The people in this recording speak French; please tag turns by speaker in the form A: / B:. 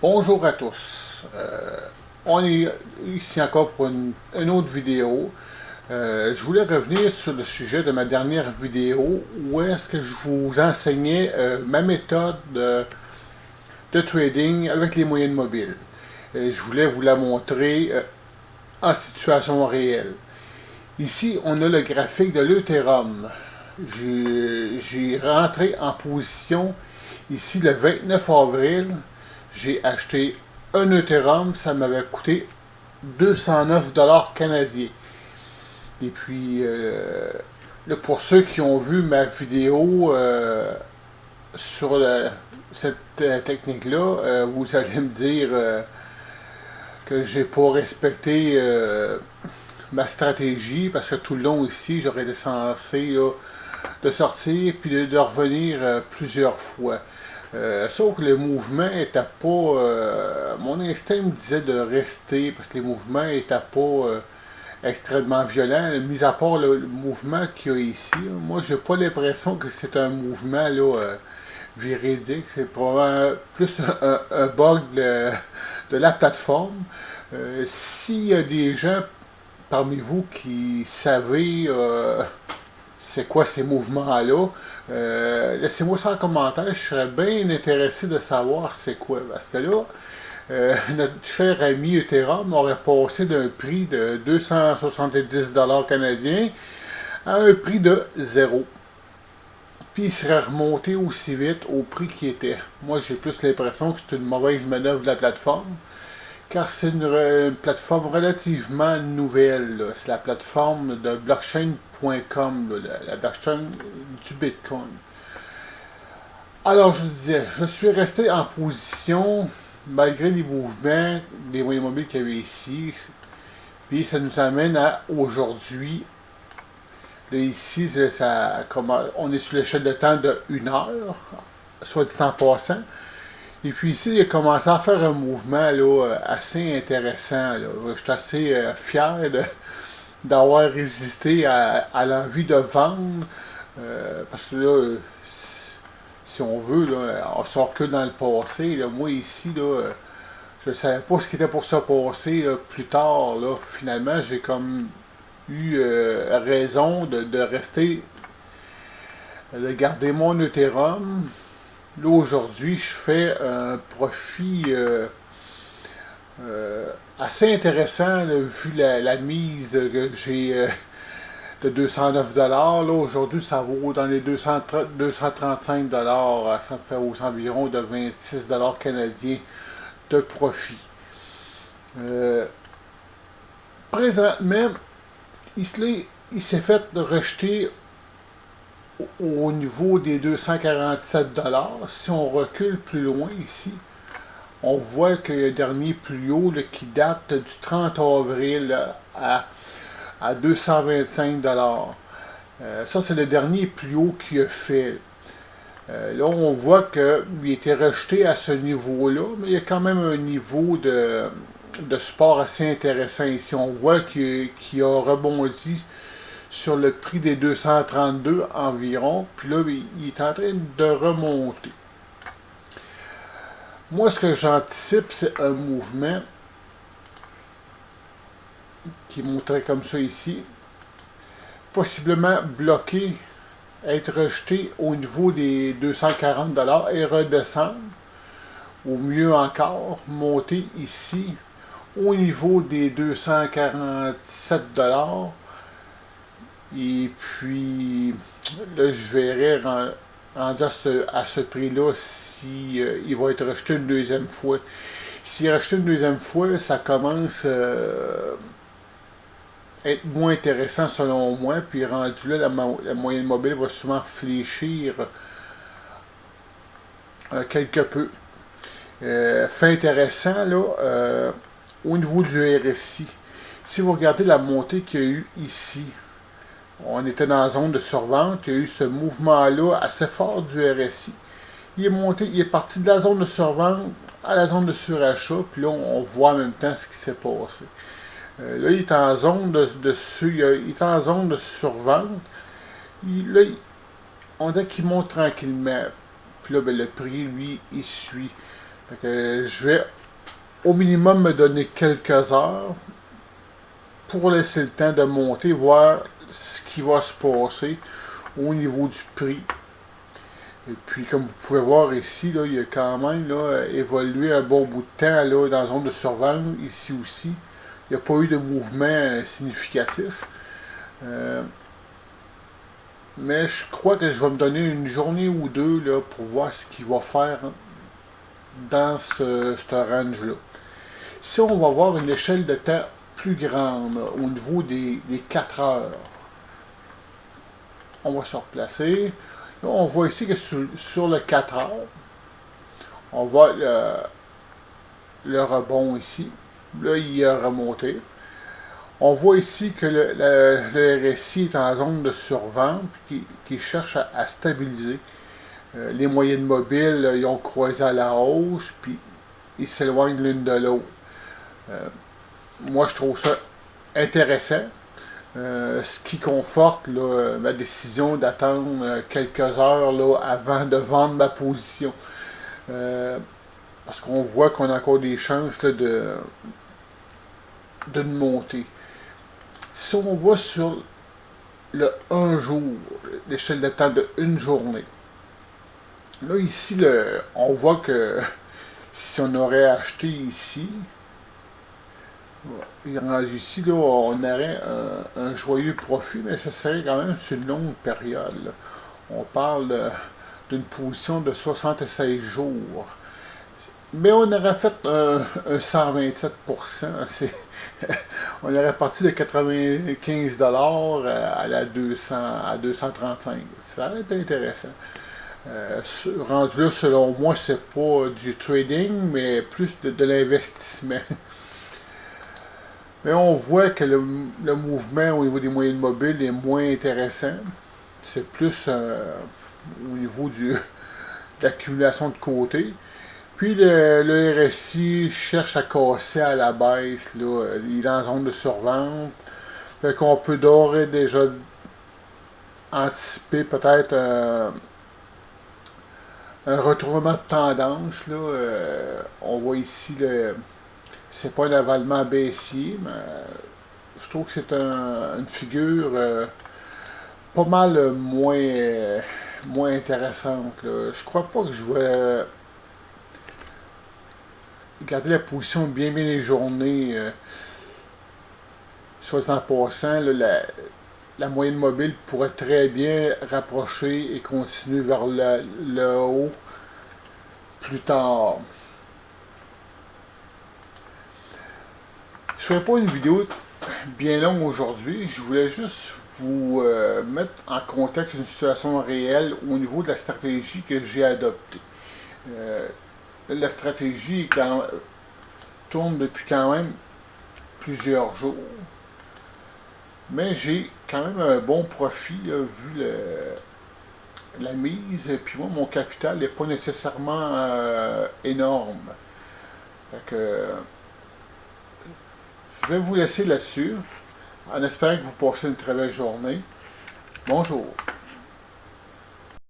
A: Bonjour à tous. On est ici encore pour une autre vidéo. Je voulais revenir sur le sujet de ma dernière vidéo où est-ce que je vous enseignais ma méthode de trading avec les moyennes mobiles. Je voulais vous la montrer en situation réelle. Ici, on a le graphique de l'Ethereum. J'ai rentré en position ici le 29 avril. J'ai acheté un Ethereum, ça m'avait coûté 209 canadiens. Et puis, pour ceux qui ont vu ma vidéo sur cette technique-là, vous allez me dire que j'ai pas respecté ma stratégie, parce que tout le long ici, j'aurais été censé de sortir puis de revenir plusieurs fois. Sauf que le mouvement était pas... mon instinct me disait de rester parce que les mouvements n'étaient pas extrêmement violents, mis à part le mouvement qu'il y a ici. Moi, j'ai pas l'impression que c'est un mouvement véridique. C'est probablement plus un bug de la plateforme. S'il y a des gens parmi vous qui savez c'est quoi ces mouvements-là, laissez-moi ça en commentaire, je serais bien intéressé de savoir c'est quoi. Parce que là, notre cher ami Ethereum aurait passé d'un prix de 270 canadiens à un prix de 0. Puis il serait remonté aussi vite au prix qu'il était. Moi, j'ai plus l'impression que c'est une mauvaise manœuvre de la plateforme, car c'est une plateforme relativement nouvelle. C'est la plateforme de blockchain.com, la blockchain du Bitcoin. Alors, je disais, je suis resté en position malgré les mouvements des moyens mobiles qu'il y avait ici. Puis ça nous amène à aujourd'hui. Là, ici, on est sur l'échelle de temps de 1 heure, soit dit en passant. Et puis ici, il a commencé à faire un mouvement assez intéressant. Là. Je suis assez fier d'avoir résisté à l'envie de vendre. Parce que là, si on veut, là, on sort que dans le passé. Là. Moi ici, là, je ne savais pas ce qui était pour se passer là, plus tard. Là. Finalement, j'ai comme eu raison de rester, de garder mon Ethereum. Là, aujourd'hui, je fais un profit assez intéressant, là, vu la mise que j'ai de 209 $. Là, aujourd'hui, ça vaut dans les 235 $. Ça me fait aux environs de 26 canadiens de profit. Présentement, il s'est fait rejeter au niveau des 247 $. Si on recule plus loin ici, on voit que le dernier plus haut là, qui date du 30 avril là, à 225 $. Ça, c'est le dernier plus haut qu'il a fait. Là, on voit qu'il était rejeté à ce niveau-là, mais il y a quand même un niveau de support assez intéressant ici. On voit qu'il a rebondi sur le prix des 232 environ, puis là, il est en train de remonter. Moi, ce que j'anticipe, c'est un mouvement qui montrait comme ça ici, possiblement bloqué, être rejeté au niveau des 240 $ et redescendre, ou mieux encore, monter ici au niveau des 247 $. Et puis, là, je verrai rendu à ce prix-là si il va être rejeté une deuxième fois. S'il est rejeté une deuxième fois, ça commence à être moins intéressant selon moi. Puis rendu là, la moyenne mobile va souvent fléchir quelque peu. Fait intéressant, là, au niveau du RSI. Si vous regardez la montée qu'il y a eu ici, on était dans la zone de survente, il y a eu ce mouvement-là assez fort du RSI. Il est monté, il est parti de la zone de survente à la zone de surachat, puis là, on voit en même temps ce qui s'est passé. Là, il est en zone il est en zone de survente. Là, on dirait qu'il monte tranquillement. Puis là, ben, le prix, lui, il suit. Fait que je vais au minimum me donner quelques heures pour laisser le temps de monter, voir ce qui va se passer au niveau du prix. Et puis, comme vous pouvez voir ici, là, il a quand même là, évolué un bon bout de temps là, dans la zone de survente, ici aussi. Il n'y a pas eu de mouvement significatif. Mais je crois que je vais me donner une journée ou deux là, pour voir ce qu'il va faire dans ce range-là. Si on va voir une échelle de temps plus grande au niveau des 4 heures, on va se replacer. Là, on voit ici que sur le 4 heures, on voit le rebond ici. Là, il a remonté. On voit ici que le RSI est en zone de survente qui cherche à stabiliser. Les moyennes mobiles, ils ont croisé à la hausse, puis ils s'éloignent l'une de l'autre. Moi, je trouve ça intéressant. Ce qui conforte là, ma décision d'attendre quelques heures là, avant de vendre ma position. Parce qu'on voit qu'on a encore des chances là, d'une montée. Si on va sur le 1 jour, l'échelle de temps de une journée, là ici, on voit que si on aurait acheté ici, rendu ici, là, on aurait un joyeux profit, mais ça serait quand même sur une longue période. Là. On parle d'une position de 76 jours. Mais on aurait fait un 127%. On aurait parti de 95$ à la 200, à 235. Ça aurait été intéressant. Rendu là, selon moi, c'est pas du trading, mais plus de l'investissement. Mais on voit que le mouvement au niveau des moyennes mobiles est moins intéressant. C'est plus au niveau de l'accumulation de côté. Puis le RSI cherche à casser à la baisse. Là. Il est en zone de survente. Fait qu'on peut d'ores et déjà anticiper peut-être un retournement de tendance. Là. On voit ici c'est pas un avalement baissier, mais je trouve que c'est une figure pas mal moins intéressante. Là. Je crois pas que je vais garder la position bien les journées. Soit en passant, là, la moyenne mobile pourrait très bien rapprocher et continuer vers le haut plus tard. Je ne ferai pas une vidéo bien longue aujourd'hui. Je voulais juste vous mettre en contexte une situation réelle au niveau de la stratégie que j'ai adoptée. La stratégie tourne depuis quand même plusieurs jours. Mais j'ai quand même un bon profit là, vu la mise. Puis moi, mon capital n'est pas nécessairement énorme. Fait que, je vais vous laisser là-dessus, en espérant que vous passez une très belle journée. Bonjour.